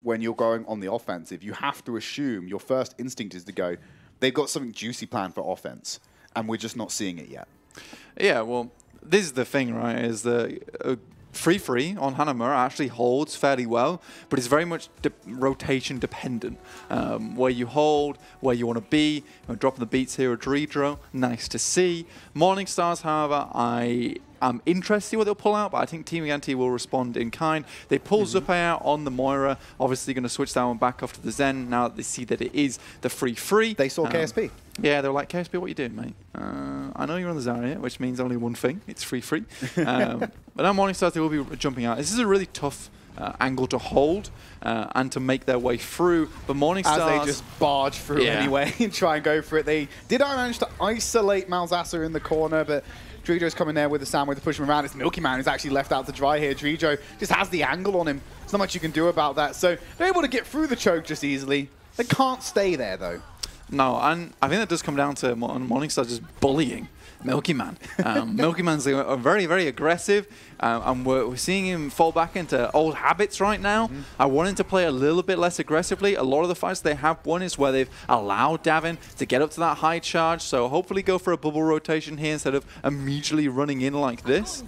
when you're going on the offensive, you have to assume your first instinct is to go, they've got something juicy planned for offense, and we're just not seeing it yet. Yeah, well, this is the thing, right, is the free on Hanamura actually holds fairly well, but it's very much rotation dependent. Where you hold, where you want to be. Dropping the beats here at Dredro, nice to see. Morning Stars, however, I'm interested in what they'll pull out, but I think Team Gigantti will respond in kind. They pull Zuppe out on the Moira, obviously going to switch that one back off to the Zen now that they see that it is the free. They saw KSP. Yeah, they were like, KSP, what are you doing, mate? I know you're on the Zarya, which means only one thing. It's free. But now Morning Stars, they will be jumping out. This is a really tough angle to hold and to make their way through. But Morning Stars... As they just barge through anyway and try and go for it. They did manage to isolate Malzahsa in the corner, but Dredro's coming there with the sandwich to push him around. It's Milky Man who's actually left out to dry here. Dredro just has the angle on him. There's not much you can do about that. So they're able to get through the choke just easily. They can't stay there, though. No, and I think that does come down to Morningstar just bullying Milky Man. Milky Man's very, very aggressive, and we're seeing him fall back into old habits right now. I want him to play a little bit less aggressively. A lot of the fights they have won is where they've allowed Davin to get up to that high charge, so hopefully go for a bubble rotation here instead of immediately running in like this.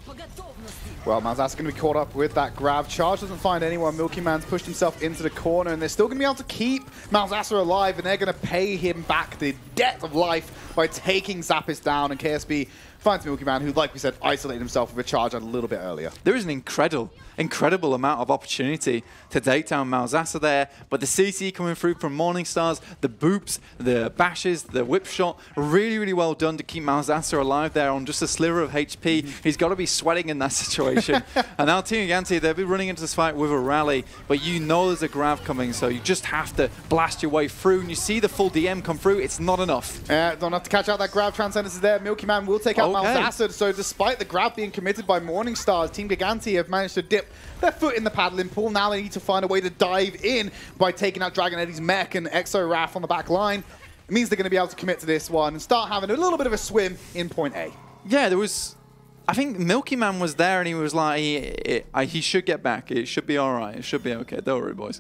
Well, Malzahsa going to be caught up with that grab. Charge doesn't find anyone. Milky Man's pushed himself into the corner, and they're still going to be able to keep Malzahsa alive, and they're going to pay him back the debt of life by taking Zappis down, and KSP finds Milky Man, who, like we said, isolated himself with a charge a little bit earlier. There is an incredible amount of opportunity to take down Malzahsa there, but the CC coming through from Morning Stars, the boops, the bashes, the whip shot, really, really well done to keep Malzahsa alive there on just a sliver of HP. He's got to be sweating in that situation. And now Team Gigantti, they'll be running into this fight with a rally, but you know there's a grab coming, so you just have to blast your way through, and you see the full DM come through. It's not enough. Don't have to catch out that grab. Transcendence is there. Milky Man will take out Malzahsa, so despite the grab being committed by Morning Stars, Team Gigantti have managed to dip their foot in the paddling pool. Now they need to find a way to dive in by taking out Dragon Eddie's mech and Exo Wrath on the back line. It means they're going to be able to commit to this one and start having a little bit of a swim in point A. Yeah, there was... I think Milky Man was there and he was like, he should get back. It should be all right. It should be okay. Don't worry, boys.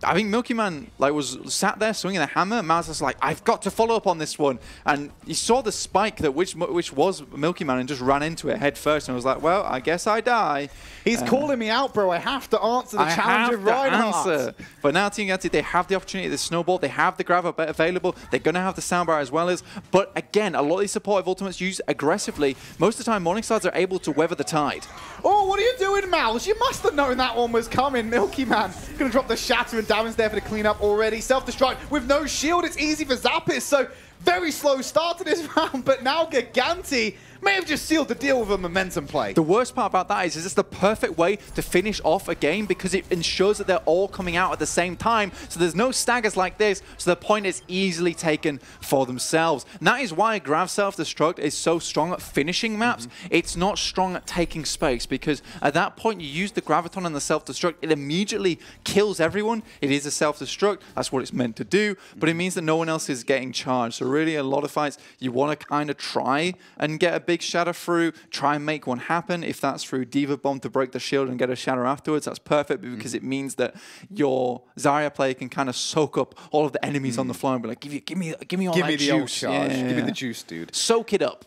I think Milky Man was sat there swinging a hammer. Mouse was like, I've got to follow up on this one. And he saw the spike that which was Milky Man and just ran into it head first and was like, well, I guess I die. He's calling me out, bro. I have to answer the challenge of Reinhardt. But now Team Gigantti, they have the opportunity, the snowball, they have the grab available. They're going to have the soundbar as well as. But again, a lot of these supportive ultimates used aggressively. Most of the time, Morning Stars are able to weather the tide. Oh, what are you doing, Mouse? You must have known that one was coming. Milky Man going to drop the shatter, and Davin's there for the cleanup already. Self-destruct with no shield. It's easy for Zappis, so very slow start to this round, but now Gigantti may have just sealed the deal with a momentum play. The worst part about that is it's the perfect way to finish off a game because it ensures that they're all coming out at the same time. So there's no staggers like this, so the point is easily taken for themselves. And that is why Grav Self-Destruct is so strong at finishing maps. It's not strong at taking space because at that point you use the Graviton and the Self-Destruct, it immediately kills everyone. It is a Self-Destruct, that's what it's meant to do, but it means that no one else is getting charged. So really a lot of fights, you want to kind of try and get a big shatter through, try and make one happen. If that's through Diva Bomb to break the shield and get a shatter afterwards, that's perfect because it means that your Zarya player can kind of soak up all of the enemies on the floor and be like, give me all that juice. Give me the old charge. Yeah. Give me the juice, dude. Soak it up.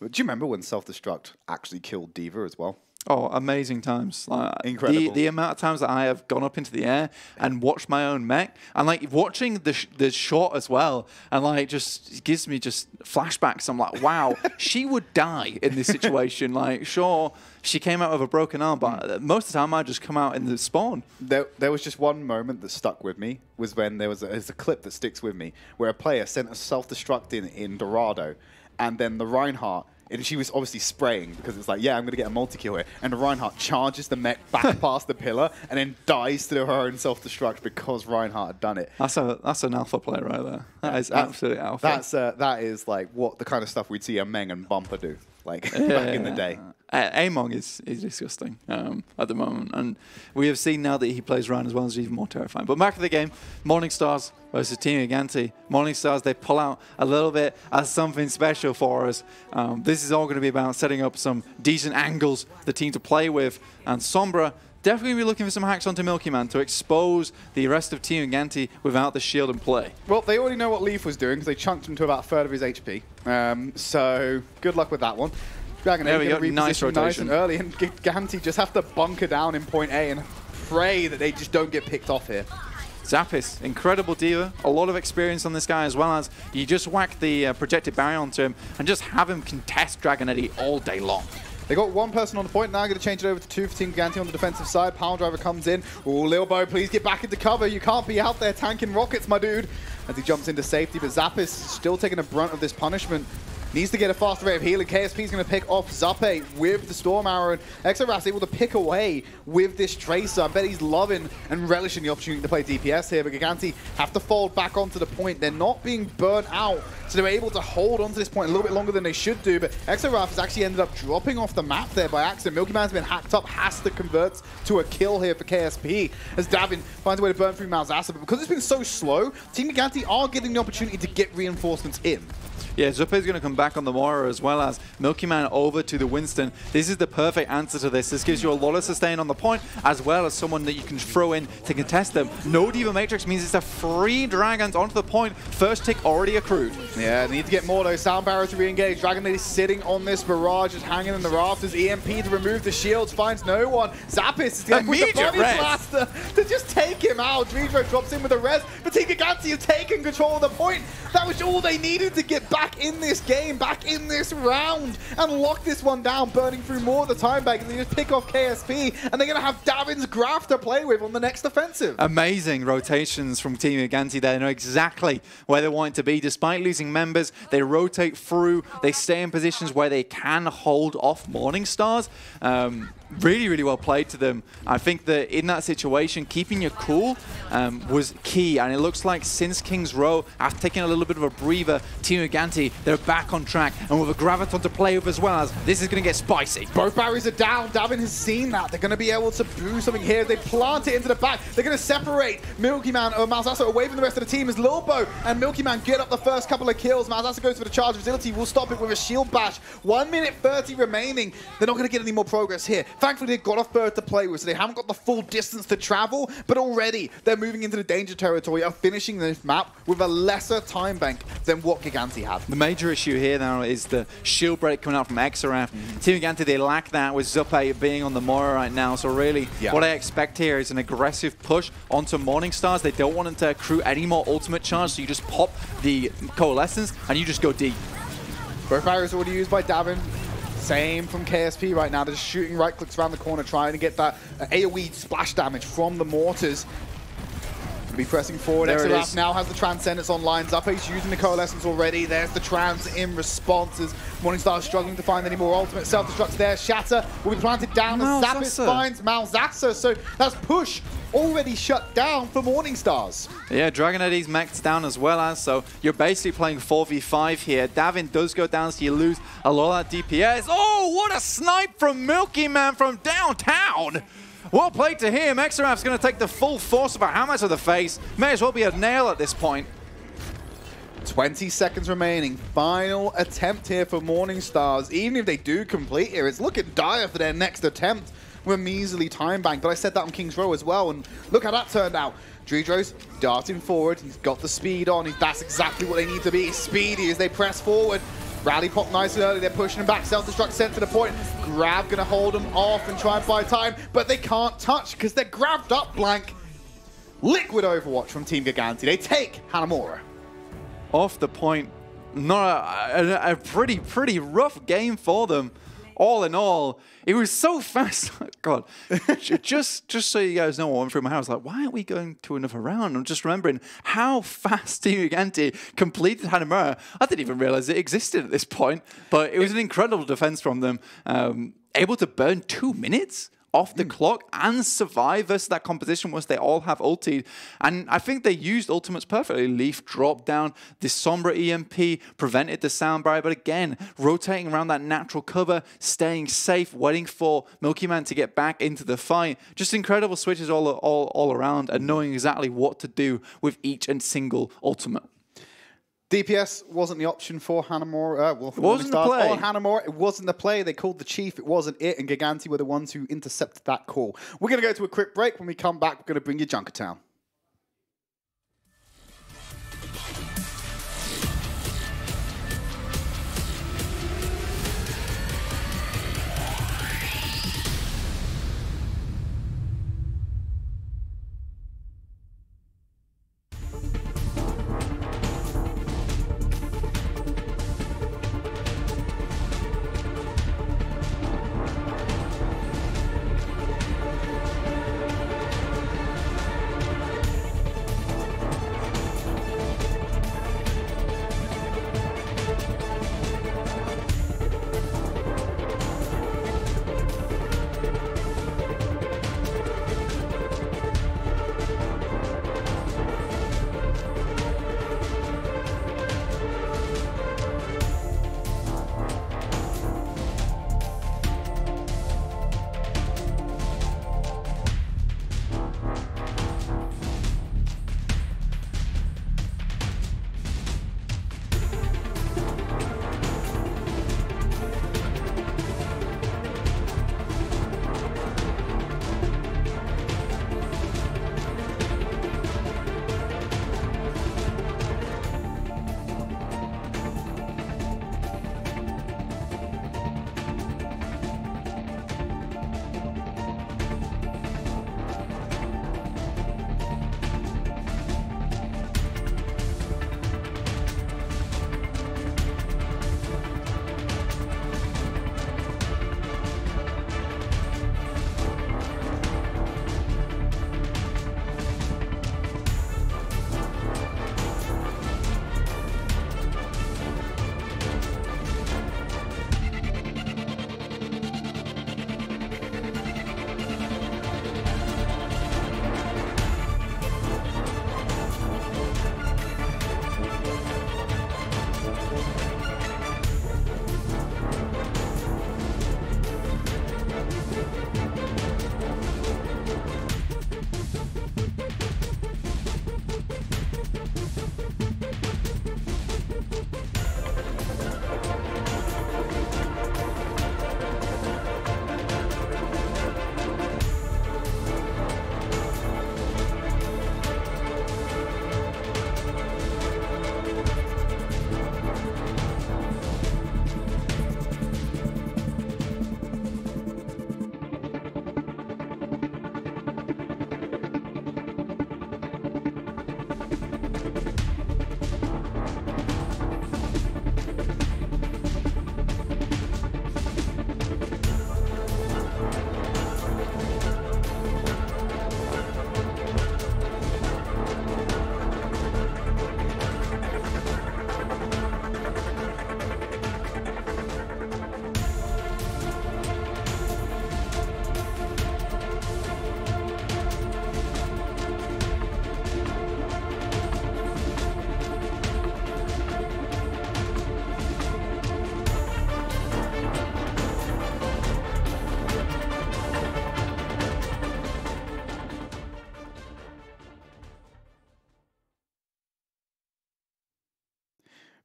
Do you remember when Self-Destruct actually killed Diva as well? Oh, amazing times. Incredible. The amount of times that I have gone up into the air and watched my own mech, and watching the shot as well, and just gives me just flashbacks. I'm like, wow, she would die in this situation. Sure, she came out with a broken arm, but most of the time I just come out in the spawn. There was just one moment that stuck with me, was when there's a clip that sticks with me, where a player sent a Self-Destruct in Dorado, and then the Reinhardt, and she was obviously spraying because it's like, yeah, I'm going to get a multi-kill here. And Reinhardt charges the mech back past the pillar and then dies through her own self-destruct because Reinhardt had done it. That's an alpha play right there. That is absolute alpha. That is what the kind of stuff we'd see a Meng and Bumper do back in the day. Among is disgusting at the moment, and we have seen now that he plays Ryan as well as even more terrifying. But back to the game, Morning Stars versus Team Gigantti. Morning Stars, they pull out a little bit as something special for us. This is all going to be about setting up some decent angles for the team to play with, and Sombra, definitely be looking for some hacks onto Milky Man to expose the rest of Team Gigantti without the shield in play. Well, they already know what Leaf was doing because they chunked him to about a third of his HP. So good luck with that one. Dragon there we go, nice rotation. Nice and early, and Gigantti just have to bunker down in point A and pray that they just don't get picked off here. Zappis, incredible diva, a lot of experience on this guy, as well as you just whack the projected barrier onto him and just have him contest Dragon Eddy all day long. They got one person on the point, now going to change it over to two for Team Gigantti on the defensive side. Power Driver comes in. Oh, Lil Bo, please get back into cover. You can't be out there tanking rockets, my dude. As he jumps into safety, but Zappis still taking the brunt of this punishment. Needs to get a faster rate of healing. KSP is going to pick off Zappe with the Storm Arrow, and Exoraf's able to pick away with this Tracer. I bet he's loving and relishing the opportunity to play DPS here, but Gigantti have to fold back onto the point. They're not being burnt out, so they're able to hold onto this point a little bit longer than they should do, but Exoraf has actually ended up dropping off the map there by accident. Milky Man's been hacked up, has to convert to a kill here for KSP, as Davin finds a way to burn through Malzassa, but because it's been so slow, Team Gigantti are getting the opportunity to get reinforcements in. Yeah, Zuppe is going to come back on the Moira as well as Milky Man over to the Winston. This is the perfect answer to this. This gives you a lot of sustain on the point, as well as someone that you can throw in to contest them. No Diva Matrix means it's a free Dragons onto the point. First tick already accrued. Yeah, they need to get more though. Sound Barrier to re-engage. Dragon Lady sitting on this barrage, just hanging in the rafters. EMP to remove the shields, finds no one. Zappis is going with the body blaster to just take him out. Dreedro drops in with a res, but Team Gigantti have taken control of the point. That was all they needed to get back in this game, back in this round, and lock this one down, burning through more of the time bank, and they just pick off KSP, and they're going to have Davin's Graph to play with on the next offensive. Amazing rotations from Team Gigantti. They know exactly where they want it to be. Despite losing members, they rotate through, they stay in positions where they can hold off Morning Stars. Really, really well played to them. I think that in that situation, keeping your cool was key, and it looks like since King's Row, after taking a little bit of a breather, Team Gigantti, they're back on track, and with a Graviton to play with as well, as this is going to get spicy. Both barriers are down. Davin has seen that. They're going to be able to do something here. They plant it into the back. They're going to separate Milky Man or Malzassa away from the rest of the team as Lil Bo and Milky Man get up the first couple of kills. Malzassa goes for the charge of Agility. Will stop it with a shield bash. 1 minute 30 remaining. They're not going to get any more progress here. Thankfully, they've got off bird to play with, so they haven't got the full distance to travel, but already they're moving into the danger territory of finishing this map with a lesser time bank than what Gigantti had. The major issue here now is the shield break coming out from Exoraf. Team Gigantti, they lack that with Zuppe being on the Moira right now, so really what I expect here is an aggressive push onto Morning Stars. They don't want them to accrue any more ultimate charge, so you just pop the Coalescence and you just go deep. Both barriers already used by Davin. Same from KSP right now. They're just shooting right clicks around the corner, trying to get that AoE splash damage from the mortars. Be pressing forward. Exoraf now has the Transcendence online. Zappe's using the Coalescence already. There's the Trans in response as Morningstar is struggling to find any more ultimate self-destructs there. Shatter will be planted down as Zappis finds Malzassa. So that's push already shut down for Morningstars. Yeah, Dragon Eddy's maxed down as well as, so you're basically playing 4v5 here. Davin does go down, so you lose a lot of that DPS. Oh, what a snipe from Milky Man from downtown! Well played to him. Exoraf's going to take the full force of a hammer to the face. May as well be a nail at this point. 20 seconds remaining. Final attempt here for Morningstars. Even if they do complete here, it's looking dire for their next attempt with a measly time bank. But I said that on King's Row as well, and look how that turned out. Dreedro's darting forward. He's got the speed on. That's exactly what they need to be. He's speedy as they press forward. Rally pop nice and early, they're pushing him back, self-destruct sent to the point. Grab gonna hold them off and try and buy time, but they can't touch because they're grabbed up, Blank. Liquid Overwatch from Team Gigantti. They take Hanamura. Off the point, not a pretty rough game for them. All in all, it was so fast. God, just so you guys know what went through my house, like, why aren't we going to another round? I'm just remembering how fast Team Gigantti completed Hanamura. I didn't even realize it existed at this point, but it was an incredible defense from them. Able to burn 2 minutes off the clock and survive versus that composition once they all have ultied. And I think they used ultimates perfectly. Leaf dropped down, the Sombra EMP prevented the sound barrier, but again, rotating around that natural cover, staying safe, waiting for Milky Man to get back into the fight. Just incredible switches all around and knowing exactly what to do with each and single ultimate. DPS wasn't the option for Hanamura. Well, for wasn't the play. Or Hanamura. It wasn't the play. They called the Chief. It wasn't it. And Gigantti were the ones who intercepted that call. We're going to go to a quick break. When we come back, we're going to bring you Junkertown.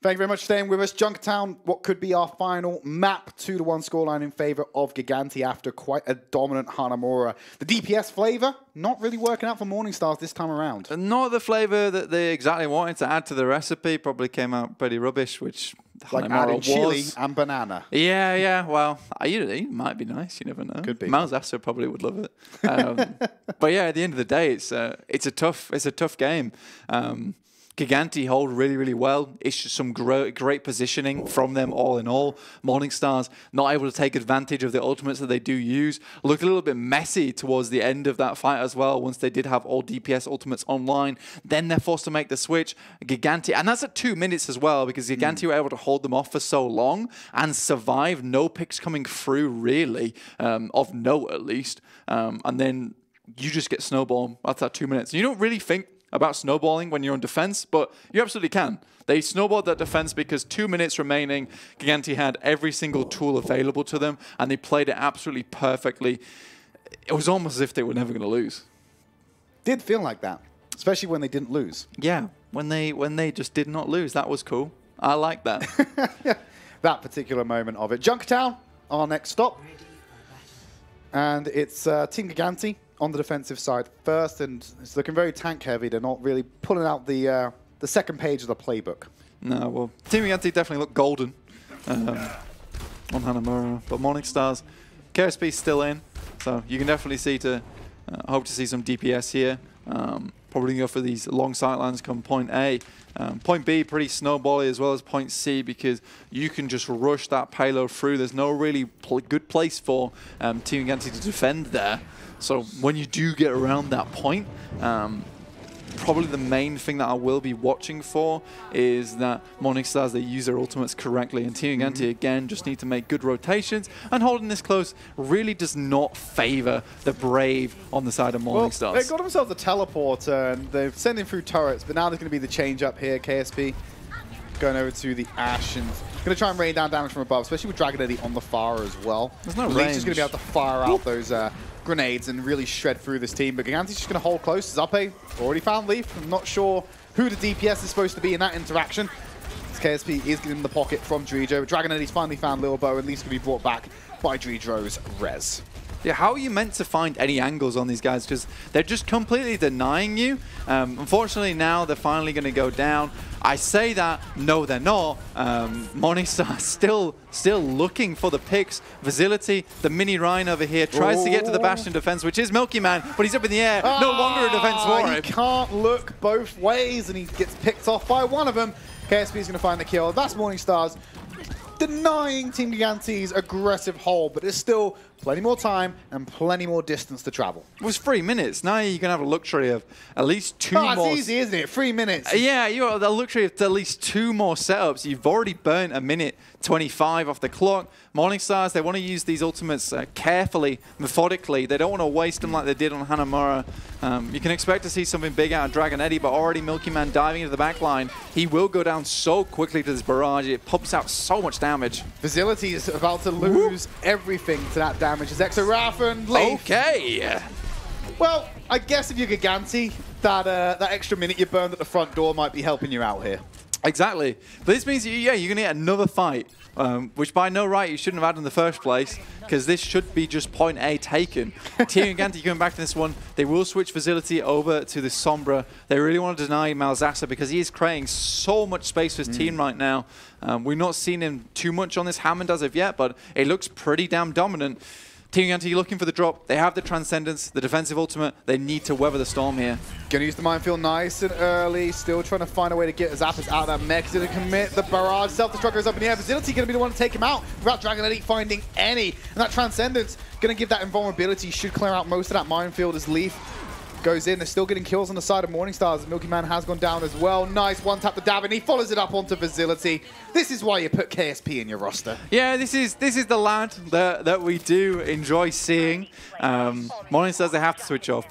Thank you very much for staying with us. Junkertown, what could be our final map, 2-1 scoreline in favor of Gigantti after quite a dominant Hanamura. The DPS flavor, not really working out for Morningstars this time around. Not the flavor that they exactly wanted to add to the recipe. Probably came out pretty rubbish, which like adding chili and banana. Yeah, yeah. Well, it might be nice. You never know. Could be. Malzasser probably would love it. But yeah, at the end of the day, it's a tough game. Gigantti hold really, really well. It's just some great positioning from them all in all. Morningstars not able to take advantage of the ultimates that they do use. Looked a little bit messy towards the end of that fight as well, once they did have all DPS ultimates online. Then they're forced to make the switch. Gigantti, and that's at 2 minutes as well, because Gigantti were able to hold them off for so long and survive. No picks coming through, really, of note at least. And then you just get snowballed after that 2 minutes. You don't really think about snowballing when you're on defense, but you absolutely can. They snowballed that defense because 2 minutes remaining, Gigantti had every single tool available to them, and they played it absolutely perfectly. It was almost as if they were never going to lose. Did feel like that, especially when they didn't lose. Yeah. when they just did not lose. That was cool. I like that. Yeah, that particular moment of it. Junkertown, our next stop. And it's Team Gigantti on the defensive side first, and it's looking very tank-heavy. They're not really pulling out the second page of the playbook. No, well, Team Gigantti definitely look golden on Hanamura, but Morning Stars, KSP's still in, so you can definitely see hope to see some DPS here. Probably go for these long sightlines come point A. Point B, pretty snowbally as well as point C, because you can just rush that payload through. There's no really good place for Team Gigantti to defend there. So when you do get around that point, probably the main thing that I will be watching for is that Morning Stars, they use their ultimates correctly, and Team Gigantti again just need to make good rotations, and holding this close really does not favor the Brave on the side of Morning Stars. They got themselves a teleporter and they're sending through turrets, but now there's going to be the change up here. KSP going over to the Ash and going to try and rain down damage from above, especially with Dragon Eddy on the fire as well. There's no range. range. Just going to be able to fire out those grenades and really shred through this team. But Gigantti's just going to hold close. Zappe already found Leaf. I'm not sure who the DPS is supposed to be in that interaction. This KSP is getting the pocket from Drijo. Dragon Eddy's finally found Lil Bo, and Leaf's going to be brought back by Drijo's res. Yeah, how are you meant to find any angles on these guys? Because they're just completely denying you. Unfortunately, now they're finally going to go down. I say that, no, they're not. Morningstar still looking for the picks. Facility, the mini Rhine over here, tries to get to the Bastion defense, which is Milky Man, but he's up in the air. No longer a defense for him. He can't look both ways, and he gets picked off by one of them. KSP is going to find the kill. That's Morningstar's denying Team Gigantti's aggressive hold, but there's still plenty more time and plenty more distance to travel. It was 3 minutes. Now you can have a luxury of at least two more. It's easy, isn't it? 3 minutes. Yeah, you have the luxury of at least 2 more setups. You've already burnt 1:25 off the clock. Morning Stars, they want to use these ultimates carefully, methodically. They don't want to waste them like they did on Hanamura. You can expect to see something big out of Dragon Eddy, but already Milky Man diving into the back line. He will go down so quickly to this barrage. It pumps out so much damage. Facility is about to lose everything to that damage. As Exo-Wrath and Leaf. Okay. Well, I guess if you're Gigantti, that extra minute you burned at the front door might be helping you out here. Exactly. But this means, yeah, you're going to get another fight, which by no right you shouldn't have had in the first place, because this should be just point A taken. Team Gigantti going back to this one. They will switch Facility over to the Sombra. They really want to deny Malzahsa because he is creating so much space for his team right now. We've not seen him too much on this Hammond as of yet, but it looks pretty damn dominant. Team Gigantti looking for the drop. They have the Transcendence, the defensive ultimate. They need to weather the storm here. Gonna use the minefield nice and early. Still trying to find a way to get Zappers out of that mech. He's gonna commit the barrage. Self-destruct goes up in the air. Facility gonna be the one to take him out without Dragon Eddy finding any. And that Transcendence gonna give that invulnerability. Should clear out most of that minefield as Leaf goes in. They're still getting kills on the side of Morning Stars. Milky Man has gone down as well. Nice one tap the dab, and he follows it up onto Facility. This is why you put KSP in your roster. Yeah, this is the lad that we do enjoy seeing. Morning Stars, they have to switch off.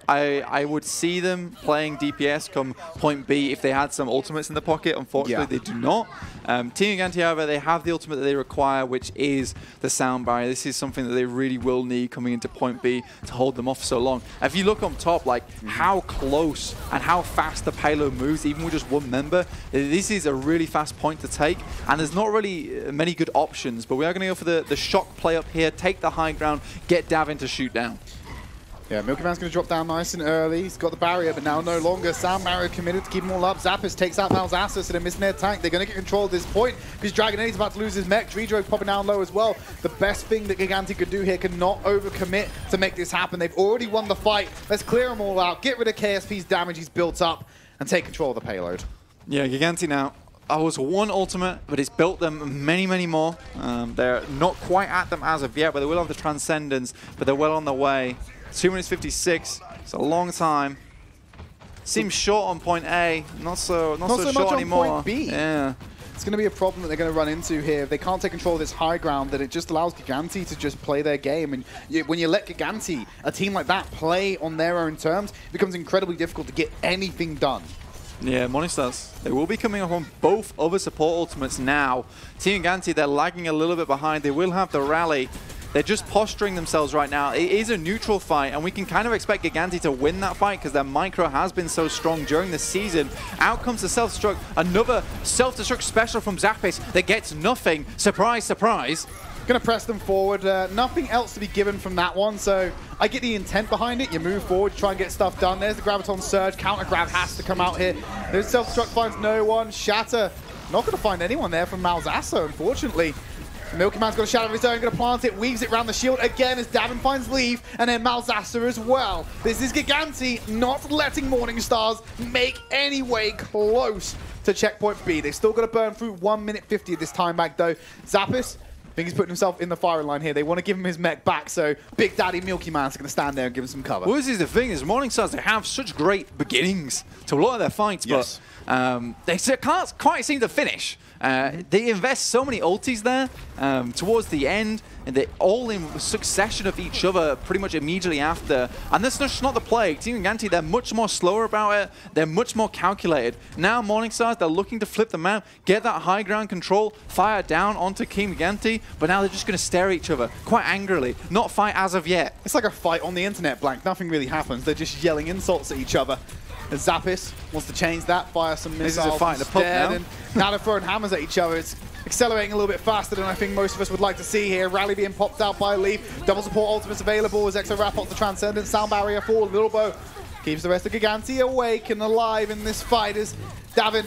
I would see them playing DPS come point B if they had some ultimates in the pocket. Unfortunately, they do not. Team Gigantti, however, they have the ultimate that they require, which is the sound barrier. This is something that they really will need coming into point B to hold them off so long. If you look on top, like how close and how fast the payload moves, even with just one member, this is a really fast point to take, and there's not really many good options, but we are going to go for the shock play up here, take the high ground, get Davin to shoot down. Yeah, Milky Man's going to drop down nice and early. He's got the barrier, but now no longer. Sound barrier committed to keep them all up. Zappers takes out Malzahsa, so they're missing their tank. They're going to get control at this point because Dragon Eddy's about to lose his mech. Drijo popping down low as well. The best thing that Gigantti could do here cannot overcommit to make this happen. They've already won the fight. Let's clear them all out, get rid of KSP's damage he's built up, and take control of the payload. Yeah, Gigantti now. I was one ultimate, but it's built them many, many more. They're not quite at them as of yet, but they will have the Transcendence, but they're well on their way. 2 minutes 56. It's a long time. Seems short on point A, not so short anymore. On point B. Yeah. It's going to be a problem that they're going to run into here. If they can't take control of this high ground, then it just allows Gigantti to just play their game. And when you let Gigantti, a team like that, play on their own terms, it becomes incredibly difficult to get anything done. Yeah, Morning Stars, they will be coming up on both other support ultimates now. Team Gigantti, they're lagging a little bit behind. They will have the rally. They're just posturing themselves right now. It is a neutral fight, and we can kind of expect Gigantti to win that fight because their micro has been so strong during the season. Out comes the self-destruct, another self-destruct special from Zappis that gets nothing. Surprise, surprise. Going to press them forward. Nothing else to be given from that one, so I get the intent behind it. You move forward, try and get stuff done. There's the Graviton Surge. Counter grab has to come out here. There's self-destruct finds no one. Shatter, not going to find anyone there from Malzahsa, unfortunately. Milky Man's got a shadow of his own, going to plant it, weaves it around the shield again as Davin finds Leaf, and then Malzahsa as well. This is Gigantti not letting Morning Stars make any way close to checkpoint B. They've still got to burn through 1 minute 50 of this time back though. Zappis, I think he's putting himself in the firing line here. They want to give him his mech back, so Big Daddy Milky Man's going to stand there and give him some cover. Well, this is the thing, is Morning Stars, they have such great beginnings to a lot of their fights, yes. but they can't quite seem to finish. They invest so many ultis there towards the end, and they're all in succession of each other pretty much immediately after. And that's just not the play. Team Gigantti, they're much more slower about it. They're much more calculated. Now Morning Stars, they're looking to flip the map, get that high ground control, fire down onto Team Gigantti, but now they're just going to stare at each other quite angrily. Not fight as of yet. It's like a fight on the internet, Blank. Nothing really happens. They're just yelling insults at each other. And Zappis wants to change that, fire some missiles. This is a fight in the pub now. And now they're throwing hammers at each other. It's accelerating a little bit faster than I think most of us would like to see here. Rally being popped out by Leaf. Double support ultimates available as Exo wrap up the Transcendent. Sound barrier for Lilbo. Keeps the rest of Gigantti awake and alive in this fight as Davin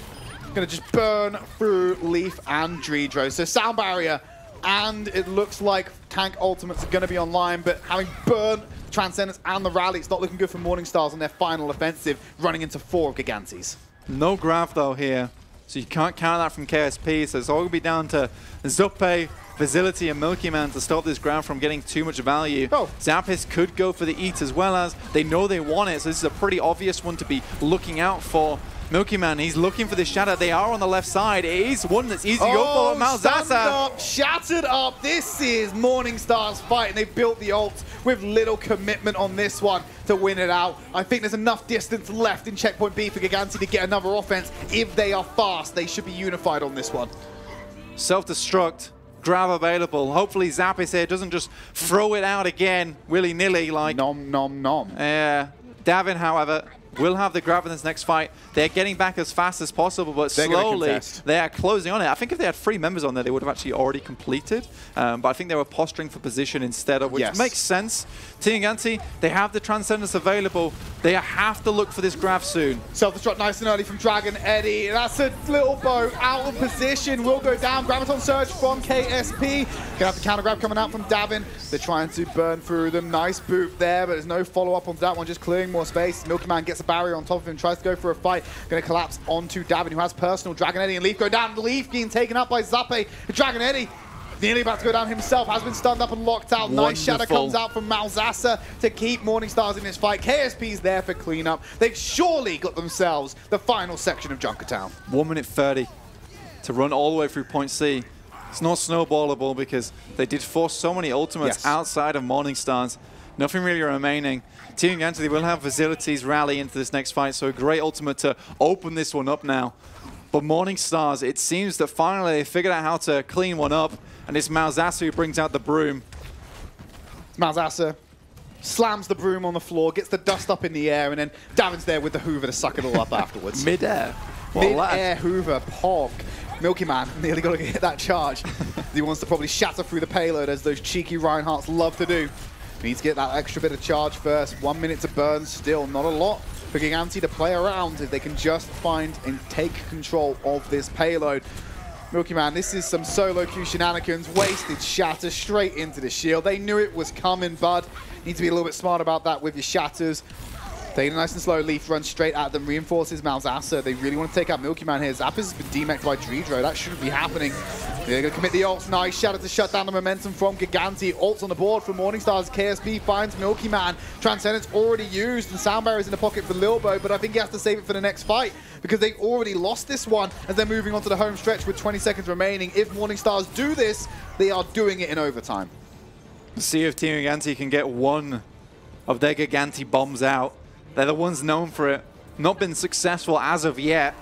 going to just burn through Leaf and Dredro. So sound barrier, and it looks like tank ultimates are going to be online, but having burned Transcendence and the rally, it's not looking good for Morning Stars on their final offensive, running into 4 of Giganttis. No graph though here, so you can't count that from KSP, so it's all going to be down to Zuppe, Facility and Milky Man to stop this graph from getting too much value. Oh. Zappis could go for the eat as well, as they know they want it, so this is a pretty obvious one to be looking out for. Milky Man, he's looking for this shatter. They are on the left side. It is one that's easy to go for. Malzahsa up, shattered up. This is Morning Stars' fight, and they've built the ult with little commitment on this one to win it out. I think there's enough distance left in checkpoint B for Gigantti to get another offense. If they are fast, they should be unified on this one. Self-destruct. Grab available. Hopefully Zappis here doesn't just throw it out again willy-nilly like... Nom, nom, nom. Yeah. Davin, however, will have the grab in this next fight. They're getting back as fast as possible, but slowly they are closing on it. I think if they had 3 members on there, they would have actually already completed. But I think they were posturing for position instead of, which makes sense. Team Gigantti, they have the Transcendence available. They have to look for this grab soon. Self-destruct nice and early from Dragon Eddie. That's a little bow out of position. Will go down. Graviton Surge from KSP. Gonna have the counter grab coming out from Davin. They're trying to burn through the nice boot there, but there's no follow-up on that one, just clearing more space. Milky Man gets a barrier on top of him, tries to go for a fight. Going to collapse onto Davin, who has personal. Dragon Eddie and Leaf go down. Leaf being taken up by Zappe. Dragon Eddie nearly about to go down himself, has been stunned up and locked out. Wonderful. Nice shadow comes out from Malzahsa to keep Morning Stars in this fight. KSP's there for cleanup. They've surely got themselves the final section of Junkertown. 1 minute 30 to run all the way through point C. It's not snowballable because they did force so many ultimates outside of Morning Stars. Nothing really remaining. Team Gigantti, they will have facilities rally into this next fight, so a great ultimate to open this one up now. But Morning Stars, it seems that finally they figured out how to clean one up, and it's Malzahsa who brings out the broom. Malzahsa slams the broom on the floor, gets the dust up in the air, and then Davin's there with the Hoover to suck it all up afterwards. Mid-air. Mid-air Hoover, pog. Milky Man nearly got to get that charge. He wants to probably shatter through the payload, as those cheeky Reinhardts love to do. Needs to get that extra bit of charge first. 1 minute to burn, still not a lot for Gigantti to play around if they can just find and take control of this payload. Milky Man, this is some solo queue shenanigans. Wasted shatter straight into the shield. They knew it was coming, bud. Need to be a little bit smart about that with your shatters. Taking it nice and slow. Leaf runs straight at them, reinforces Malzahsa. They really want to take out Milky Man here. Zappis has been demeched by Dredro. That shouldn't be happening. They're going to commit the ults. Nice shatter to shut down the momentum from Gigantti. Ults on the board from Morning Stars. KSP finds Milky Man. Transcendence already used, and Sound Barrier's in the pocket for Lilbo, but I think he has to save it for the next fight because they've already lost this one as they're moving on to the home stretch with 20 seconds remaining. If Morning Stars do this, they are doing it in overtime. See if Team Gigantti can get one of their Gigantti bombs out. They're the ones known for it. Not been successful as of yet.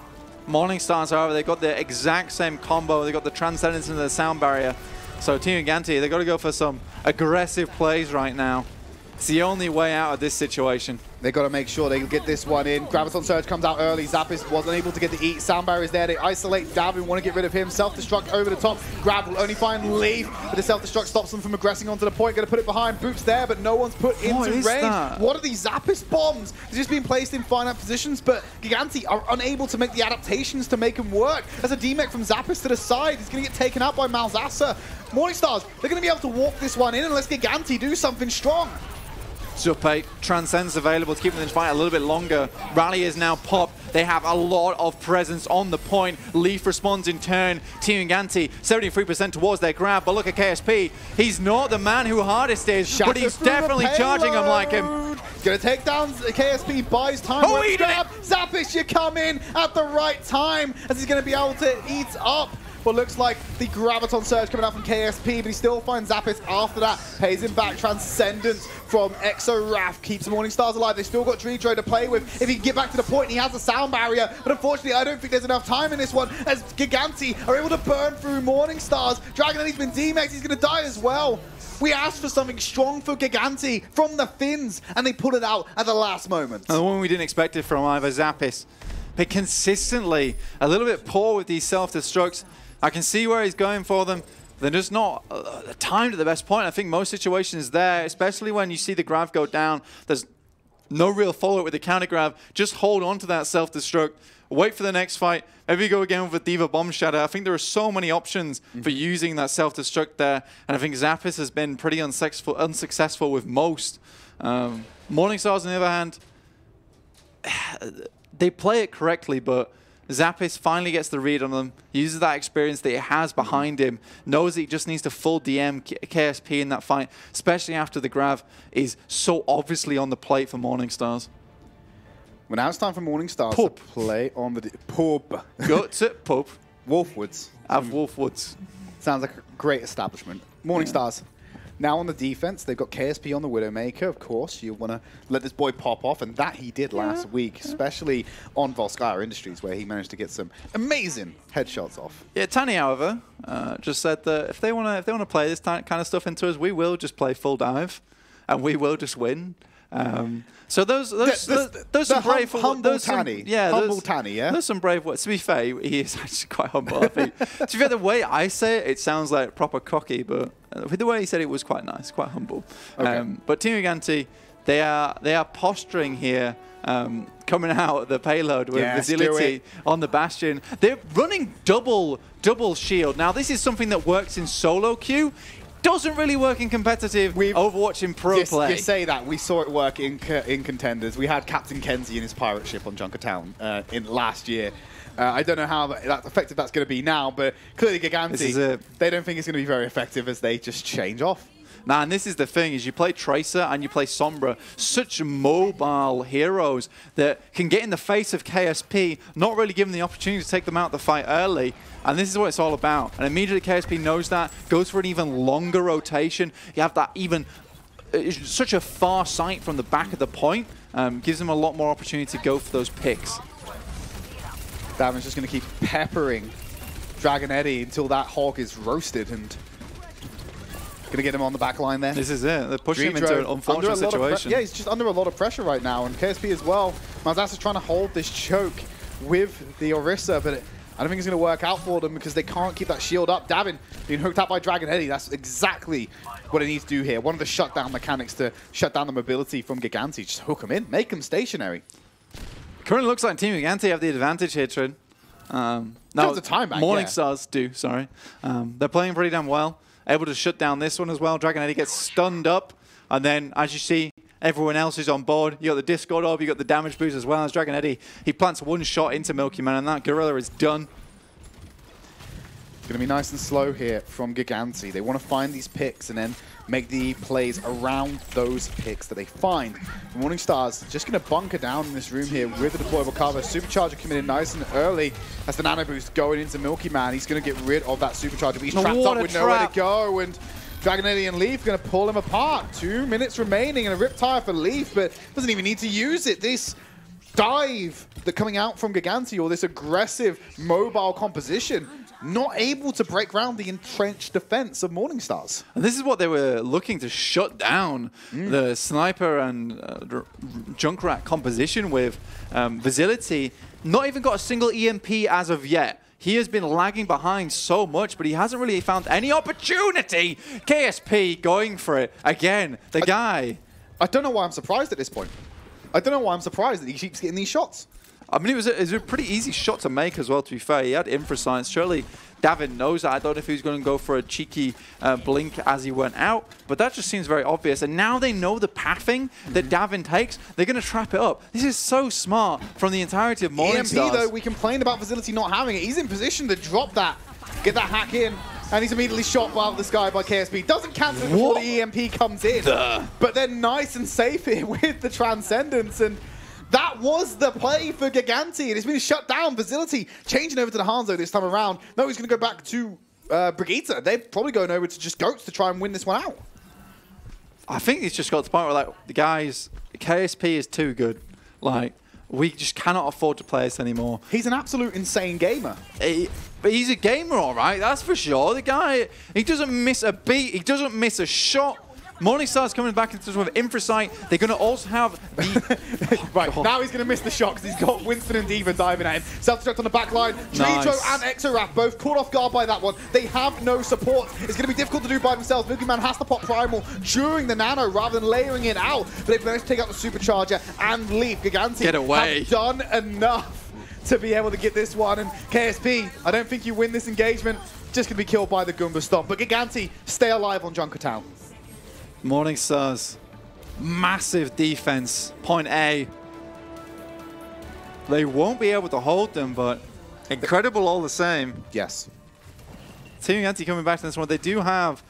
Morning Stars, however, they got the exact same combo. They got the Transcendence into the Sound Barrier. So Team Gigantti, they've got to go for some aggressive plays right now. It's the only way out of this situation. They got to make sure they get this one in. Graviton Surge comes out early. Zappis wasn't able to get the eat. Sound barrier is there. They isolate Davin, want to get rid of him. Self-destruct over the top. Grab will only find Leaf, but the self-destruct stops them from aggressing onto the point. Going to put it behind. Boots there, but no one's put into range. That? What are these Zappis bombs? They're just being placed in finite positions, but Gigantti are unable to make the adaptations to make them work. There's a DMEC from Zappis to the side. He's going to get taken out by Malzassa. Morningstars, they're going to be able to walk this one in unless Gigantti do something strong. Zuppe, Transcend's available to keep them in this fight a little bit longer. Rally is now popped. They have a lot of presence on the point. Leaf responds in turn. Team Gigantti, 73% towards their grab. But look at KSP. He's not the man who hardest is, but he's definitely charging him like him. Gonna take down KSP, buys time. Oh, he did it! Zappis, you come in at the right time as he's gonna be able to eat up. But looks like the Graviton Surge coming out from KSP, but he still finds Zappis after that. Pays him back. Transcendence from Exo Raph keeps Morningstars alive. They've still got Tridd to play with. If he can get back to the point, he has a sound barrier. But unfortunately, I don't think there's enough time in this one as Gigantti are able to burn through Morningstars. Dragon Eddie's been DMAXed. He's going to die as well. We asked for something strong for Gigantti from the Finns, and they put it out at the last moment. And the one we didn't expect it from either Zappis. But consistently, a little bit poor with these self-destructs. I can see where he's going for them. They're just not timed at the best point. I think most situations there, especially when you see the grab go down, there's no real follow-up with the counter grab. Just hold on to that self-destruct. Wait for the next fight. Maybe go again with a Diva Bomb Shatter. I think there are so many options for using that self-destruct there. And I think Zappis has been pretty unsuccessful with most. Morningstars, on the other hand, they play it correctly, but Zappis finally gets the read on them, uses that experience that he has behind him, knows that he just needs to full DM KSP in that fight, especially after the grab is so obviously on the plate for Morningstars. Well, now it's time for Morningstars to play on the pub. Go to pub. Wolfwoods. Have Wolfwoods. Sounds like a great establishment. Morningstars. Now on the defense, they've got KSP on the Widowmaker, of course. You want to let this boy pop off, and that he did last week, especially on Volskaya Industries, where he managed to get some amazing headshots off. Yeah, Tanny, however, just said that if they want to play this kind of stuff into us, we will just play full dive, and we will just win. So those some brave humble Tanny. Yeah, humble Tanny. Yeah, there's some brave words. To be fair, he is actually quite humble. I think. To be fair, the way I say it, it sounds like proper cocky, but the way he said it was quite nice, quite humble. Okay. But Team Gigantti, they are posturing here, coming out the payload with Vigility on the Bastion. They're running double shield. Now this is something that works in solo queue. Doesn't really work in competitive Overwatch in pro play. You say that. We saw it work in Contenders. We had Captain Kenzie in his pirate ship on Junkertown in last year. I don't know how effective that's going to be now, but clearly Gigantti, they don't think it's going to be very effective as they just change off. Now, and this is the thing, is you play Tracer and you play Sombra, such mobile heroes that can get in the face of KSP, not really given the opportunity to take them out of the fight early. And this is what it's all about. And immediately KSP knows that, goes for an even longer rotation. You have that even, such a far sight from the back of the point, gives them a lot more opportunity to go for those picks. Davin's just going to keep peppering Dragon Eddie until that hog is roasted and going to get him on the back line there. This is it. They're pushing him into an unfortunate situation. Yeah, he's just under a lot of pressure right now. And KSP as well. Malzassa's trying to hold this choke with the Orisa, but I don't think it's going to work out for them because they can't keep that shield up. Davin being hooked up by Dragon Eddie. That's exactly what he needs to do here. One of the shutdown mechanics to shut down the mobility from Gigantti. Just hook him in, make him stationary. Currently looks like Team Gigantti have the advantage here, Tridd. No, the time back, Morningstars do, sorry. They're playing pretty damn well. Able to shut down this one as well. Dragon Eddie gets stunned up. And then, as you see, everyone else is on board. You got the Discord orb, you got the damage boost as well as Dragon Eddie. He plants one shot into Milky Man, and that Gorilla is done. It's going to be nice and slow here from Gigantti. They want to find these picks and then make the plays around those picks that they find. Morningstars just going to bunker down in this room here with the deployable cover. Supercharger coming in nice and early as the nano boost going into Milky Man. He's going to get rid of that supercharger, but he's trapped up with nowhere to go. And Dragon Eddie and Leaf are going to pull him apart. 2 minutes remaining and a Riptire for Leaf, but doesn't even need to use it. This dive that coming out from Gigantti, or this aggressive mobile composition, not able to break ground the entrenched defense of Morningstars. And this is what they were looking to shut down, the Sniper and Junkrat composition with. Facility not even got a single EMP as of yet. He has been lagging behind so much, but he hasn't really found any opportunity. KSP going for it again. The guy. I don't know why I'm surprised at this point. I don't know why I'm surprised that he keeps getting these shots. I mean, it was a pretty easy shot to make as well, to be fair. He had infra science. Surely Davin knows that. I don't know if he was going to go for a cheeky blink as he went out, but that just seems very obvious. And now they know the pathing that Davin takes. They're going to trap it up. This is so smart from the entirety of Morningstars. EMP, though, we complained about Facility not having it. He's in position to drop that, get that hack in, and he's immediately shot out of the sky by KSP. Doesn't cancel it before the EMP comes in. But they're nice and safe here with the Transcendence, and that was the play for Gigantti, and it's been shut down. Facility changing over to the Hanzo this time around. No, he's going to go back to Brigitte. They're probably going over to just Goats to try and win this one out. I think he's just got to the point where, like, the guys, KSP is too good. Like, we just cannot afford to play this anymore. He's an absolute insane gamer. But he's a gamer, all right, that's for sure. The guy, he doesn't miss a beat. He doesn't miss a shot. Morningstar's coming back into this one with Infrasight. They're going to also have the... Right, now he's going to miss the shot because he's got Winston and Diva diving at him. Self-destruct on the back line. Tridd and Exoraph both caught off guard by that one. They have no support. It's going to be difficult to do by themselves. Milky Man has to pop Primal during the Nano rather than layering it out. But they've managed to take out the Supercharger and leave. Gigantti get away. have done enough to be able to get this one. And KSP, I don't think you win this engagement. Just going to be killed by the Goomba Stomp. But Gigantti, stay alive on Junkertown. Morningstars, massive defense, point A. They won't be able to hold them, but incredible all the same. Yes. Team Gigantti coming back to this one. They do have,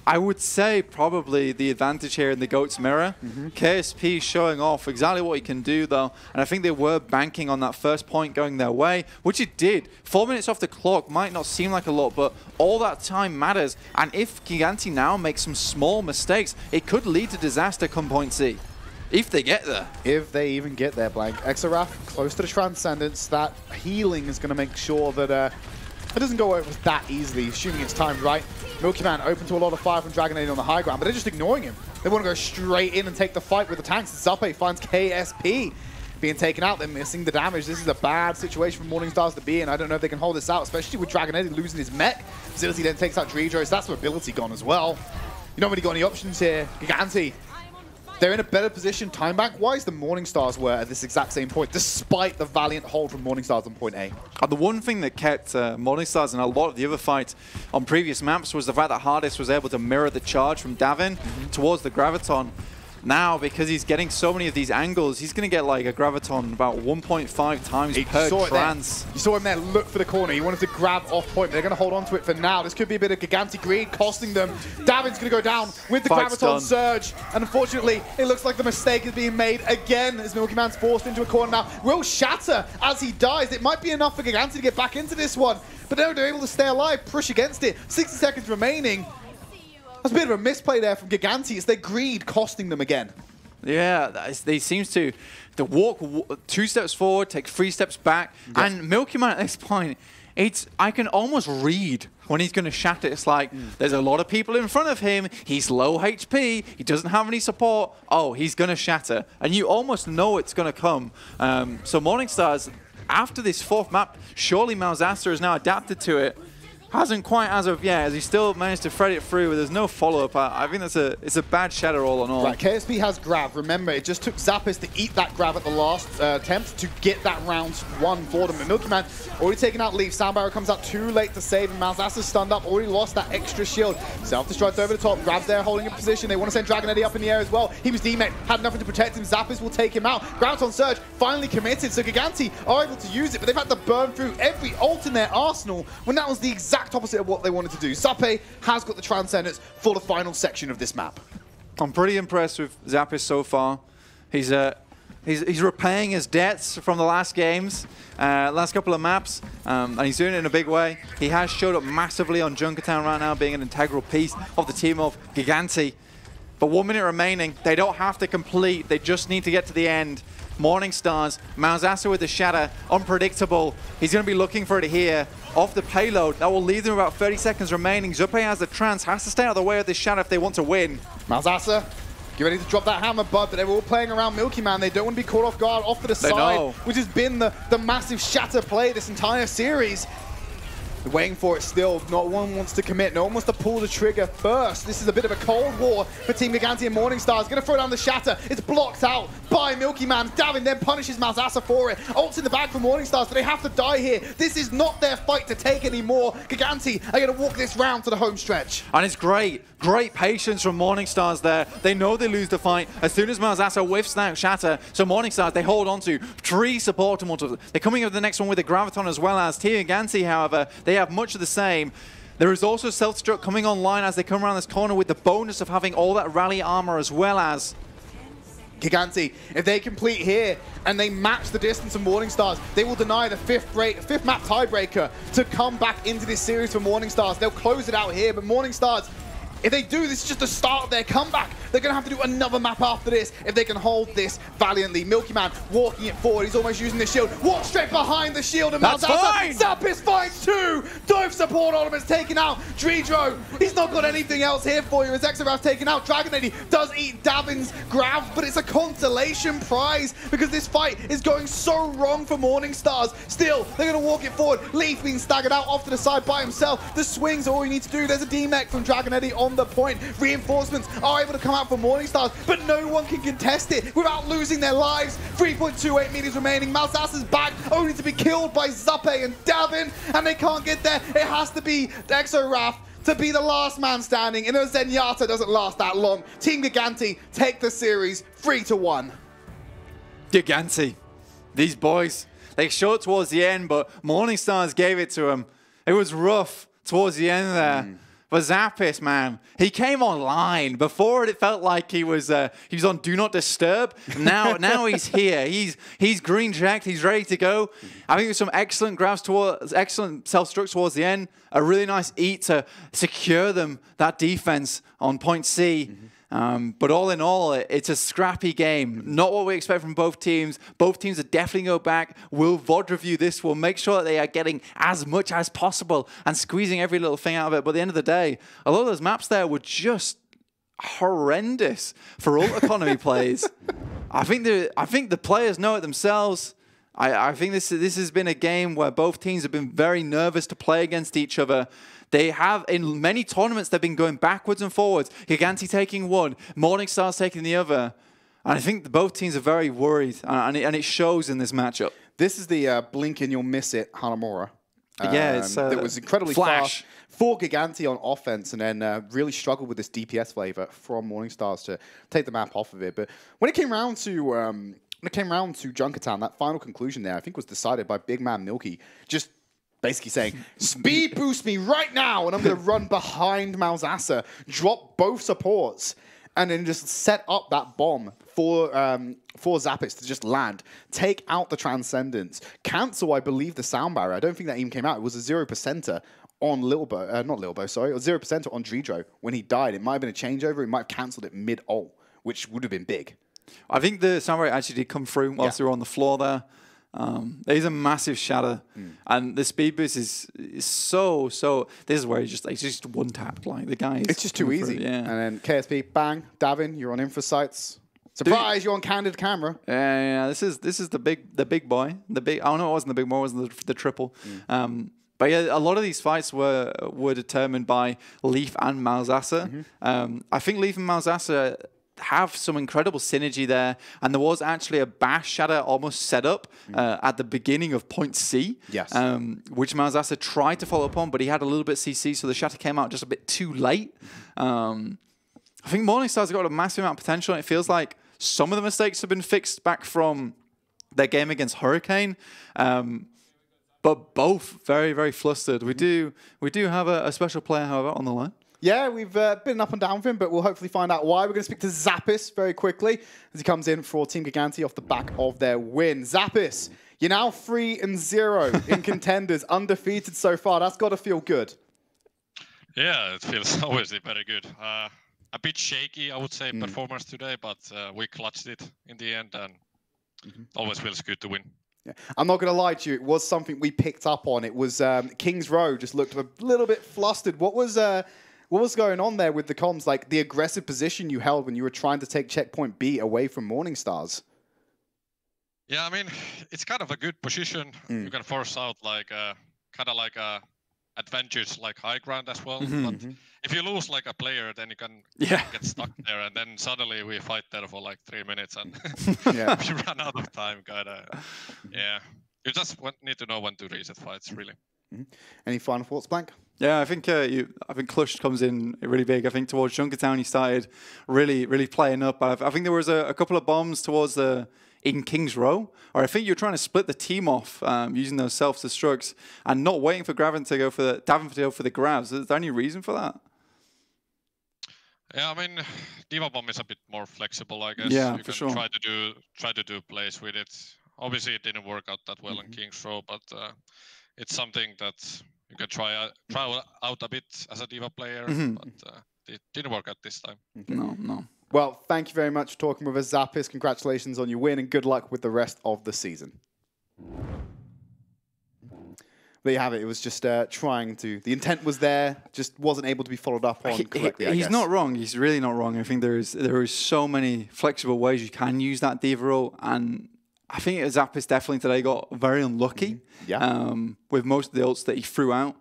I would say, probably the advantage here in the Goat's Mirror. KSP showing off exactly what he can do, though. And I think they were banking on that first point going their way, which it did. 4 minutes off the clock might not seem like a lot, but all that time matters. And if Gigantti now makes some small mistakes, it could lead to disaster come point C. If they get there. If they even get there, Blank. Exoraph close to the Transcendence. That healing is going to make sure that it doesn't go over that easily, assuming it's timed right. Milky Man open to a lot of fire from Dragon 8 on the high ground, but they're just ignoring him. They want to go straight in and take the fight with the tanks. Zappe finds KSP being taken out. They're missing the damage. This is a bad situation for Morningstars to be in. I don't know if they can hold this out, especially with Dragon 8 losing his mech. Facility then takes out Dreedro, so that's mobility gone as well. You don't really got any options here. Gigantti, they're in a better position time bank-wise than Morningstars were at this exact same point, despite the valiant hold from Morningstars on point A. The one thing that kept Morningstars in a lot of the other fights on previous maps was the fact that Hardest was able to mirror the charge from Davin towards the Graviton. Now, because he's getting so many of these angles, he's going to get like a Graviton about 1.5 times per trans. You saw him there look for the corner. He wanted to grab off point. They're going to hold on to it for now. This could be a bit of Gigantti greed costing them. Davin's going to go down with the Graviton surge. And unfortunately, it looks like the mistake is being made again as Milky Man's forced into a corner now. Will shatter as he dies. It might be enough for Gigantti to get back into this one. But no, they're able to stay alive, push against it. 60 seconds remaining. That's a bit of a misplay there from Gigantti. It's their greed costing them again. Yeah, they seems to walk 2 steps forward, take 3 steps back. Yes. And Milky Man at this point, I can almost read when he's going to shatter. It's like, there's a lot of people in front of him. He's low HP. He doesn't have any support. Oh, he's going to shatter. And you almost know it's going to come. So Morningstars, after this 4th map, surely Malzaster has now adapted to it. Hasn't quite as of yet, as he still managed to thread it through, but there's no follow-up. I think it's a bad shatter all in all. Right, KSP has grab. Remember, it just took Zappis to eat that grab at the last attempt to get that round 1 for them. But Milky Man already taken out Leaf. Soundbarrow comes out too late to save, and Malzaster's stunned up, already lost that extra shield. Self-destruct over the top, grabs there, holding in position. They want to send Dragon Eddie up in the air as well. He was demate, had nothing to protect him. Zappis will take him out. Graviton Surge finally committed, so Gigantti are able to use it, but they've had to burn through every ult in their arsenal when that was the exact opposite of what they wanted to do. Zappe has got the Transcendence for the final section of this map. I'm pretty impressed with Zappis so far. He's repaying his debts from the last games, last couple of maps, and he's doing it in a big way. He has showed up massively on Junkertown right now, being an integral piece of the team of Gigantti. But 1 minute remaining. They don't have to complete. They just need to get to the end. Morning Stars, Malzahsa with the Shatter, unpredictable. He's going to be looking for it here. Off the payload, that will leave them about 30 seconds remaining. Zupe has the trance, has to stay out of the way of this Shatter if they want to win. Malzahsa, get ready to drop that hammer, bud, but they're all playing around Milky Man. They don't want to be caught off guard off to the side, which has been the massive Shatter play this entire series. They're waiting for it still. Not one wants to commit. No one wants to pull the trigger first. This is a bit of a cold war for Team Gigantti and Morning Stars. Going to throw down the Shatter. It's blocked out by Milky Man. Davin then punishes Malzahsa for it. Ult's in the bag for Morning Stars, but they have to die here. This is not their fight to take anymore. Gigantti are going to walk this round to the home stretch. And it's great. Great patience from Morning Stars there. They know they lose the fight as soon as Malzahsa whiffs that Shatter. So Morning Stars, they hold on to 3 support multiples. They're coming up the next one with the Graviton as well as Team Gigantti, however, they have much of the same. There is also Self-Destruct coming online as they come around this corner with the bonus of having all that rally armor as well as Gigantti, if they complete here and they match the distance of Morning Stars, they will deny the fifth map tiebreaker to come back into this series for Morning Stars. They'll close it out here, but Morning Stars, if they do, this is just the start of their comeback. They're going to have to do another map after this if they can hold this valiantly. Milky Man walking it forward. He's almost using the shield. Walk straight behind the shield. And Malzahsa. Zappis finds 2. Dive support ornaments taken out. Dredro, he's not got anything else here for you. As Exoraf's taken out. Dragon Lady does eat Davin's grab, but it's a consolation prize because this fight is going so wrong for Morning Stars. Still, they're going to walk it forward. Leaf being staggered out off to the side by himself. The swings are all you need to do. There's a D-Mech from Dragon Lady on the point. Reinforcements are able to come out for Morning Stars, but no one can contest it without losing their lives. 3.28 meters remaining. Malzahsa's back, only to be killed by Zupe and Davin, and they can't get there. It has to be Exoraf to be the last man standing, and Zenyatta doesn't last that long. Team Gigantti take the series 3-1. Gigantti. These boys, they showed towards the end, but Morning Stars gave it to them. It was rough towards the end there. But Zappis, man, he came online. Before it felt like he was on Do Not Disturb. Now he's here. He's green checked. He's ready to go. I think there's some excellent grabs towards, excellent self-destruct towards the end. A really nice eat to secure them that defense on point C. But all in all, it's a scrappy game. Not what we expect from both teams. Both teams are definitely go back. We'll VOD review this. We'll make sure that they are getting as much as possible and squeezing every little thing out of it. But at the end of the day, a lot of those maps there were just horrendous for ult economy plays. I think the players know it themselves. I think this has been a game where both teams have been very nervous to play against each other. They have, in many tournaments, they've been going backwards and forwards. Gigantti taking one, Morning Stars taking the other. And I think both teams are very worried, and it shows in this matchup. This is the blink and you'll miss it Hanamura. Yeah, it's that was incredibly fast for Gigantti on offense, and then really struggled with this DPS flavor from Morning Stars to take the map off of it. But when it came round to Junkertown, that final conclusion there, I think was decided by Big Man Milky, just basically saying, speed boost me right now, and I'm going to run behind Malzahsa, drop both supports, and then just set up that bomb for Zappis to just land, take out the Transcendence, cancel, I believe, the sound barrier. I don't think that even came out. It was a 0%er on not Lilbo, sorry, or 0%er on Dredro when he died. It might have been a changeover. It might have cancelled it mid-ult, which would have been big. I think the sound barrier actually did come through whilst they were on the floor there. There's a massive shatter, and the speed boost is so. This is where it's just one tap. Like the guy, it's just too easy. Yeah. And then KSP, bang, Davin, you're on info sites. Surprise, you're on candid camera. Yeah. This is the big boy. Oh no, it wasn't the big boy. It wasn't the triple. But yeah, a lot of these fights were determined by Leaf and Malzahsa. I think Leaf and Malzahsa have some incredible synergy there, and there was actually a bash shatter almost set up at the beginning of point C, which Malzahsa tried to follow up on, but he had a little bit CC, so the shatter came out just a bit too late. I think Morning Stars have got a massive amount of potential, and it feels like some of the mistakes have been fixed back from their game against Hurricane, but both very, very flustered. We do have a special player, however, on the line. Yeah, we've been up and down with him, but we'll hopefully find out why. We're going to speak to Zappis very quickly as he comes in for Team Gigantti off the back of their win. Zappis, you're now 3-0 in Contenders, undefeated so far. That's got to feel good. Yeah, it feels obviously very good. A bit shaky, I would say, performance today, but we clutched it in the end, and always feels good to win. Yeah. I'm not going to lie to you. It was something we picked up on. It was Kings Row just looked a little bit flustered. What was going on there with the comms? Like the aggressive position you held when you were trying to take checkpoint B away from Morningstars. Yeah, I mean, it's kind of a good position. You can force out like kind of like a advantage like high ground as well. But if you lose like a player, then you can get stuck there, and then suddenly we fight there for like 3 minutes, and we run out of time. Yeah, you just need to know when to reset fights, really. Any final thoughts, Blank? Yeah, I think Clutch comes in really big. I think towards Junkertown he started really playing up. I think there was a couple of bombs towards in Kings Row, or I think you're trying to split the team off using those self-destructs and not waiting for Davin to go for the grabs. Is there any reason for that? Yeah, I mean, Diva Bomb is a bit more flexible, I guess. Yeah, you for can sure. try to do plays with it. Obviously, it didn't work out that well in Kings Row, but it's something that you can try out a bit as a Diva player, but it didn't work out this time. No. Well, thank you very much for talking with us, Zappis. Congratulations on your win, and good luck with the rest of the season. There you have it. It was just trying to... The intent was there, just wasn't able to be followed up on correctly, I guess. He's not wrong. He's really not wrong. I think there is so many flexible ways you can use that Diva role, and I think Zappis definitely today got very unlucky with most of the ults that he threw out.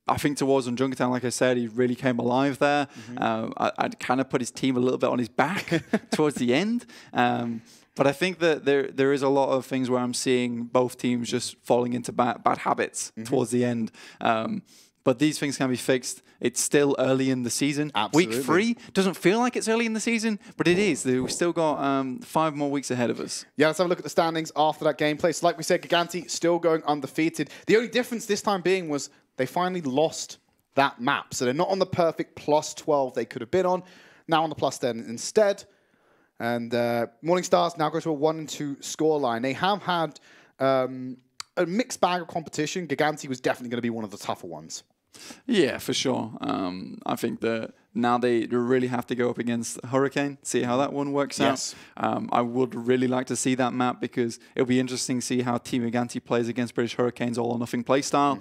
I think towards on Junkertown, like I said, he really came alive there. I'd kind of put his team a little bit on his back towards the end. But I think that there is a lot of things where I'm seeing both teams just falling into bad habits towards the end. But these things can be fixed. It's still early in the season. Absolutely. Week 3 doesn't feel like it's early in the season, but it is. We've still got 5 more weeks ahead of us. Yeah, let's have a look at the standings after that gameplay. So like we said, Gigantti still going undefeated. The only difference this time being was they finally lost that map. So they're not on the perfect +12 they could have been on. Now on the +10 instead. And Morningstars now go to a 1-2 scoreline. They have had a mixed bag of competition. Gigantti was definitely going to be one of the tougher ones. Yeah, for sure. I think that now they really have to go up against Hurricane, see how that one works out. I would really like to see that map because it'll be interesting to see how Team Gigantti plays against British Hurricane's all-or-nothing playstyle.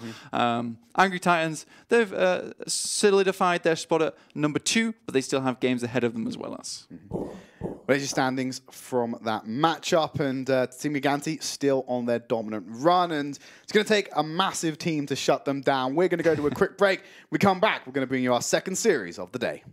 Angry Titans, they've solidified their spot at number 2, but they still have games ahead of them as well as. There's your standings from that matchup, and Team Gigantti still on their dominant run, and it's going to take a massive team to shut them down. We're going to go to a quick break. We come back, we're going to bring you our second series of the day.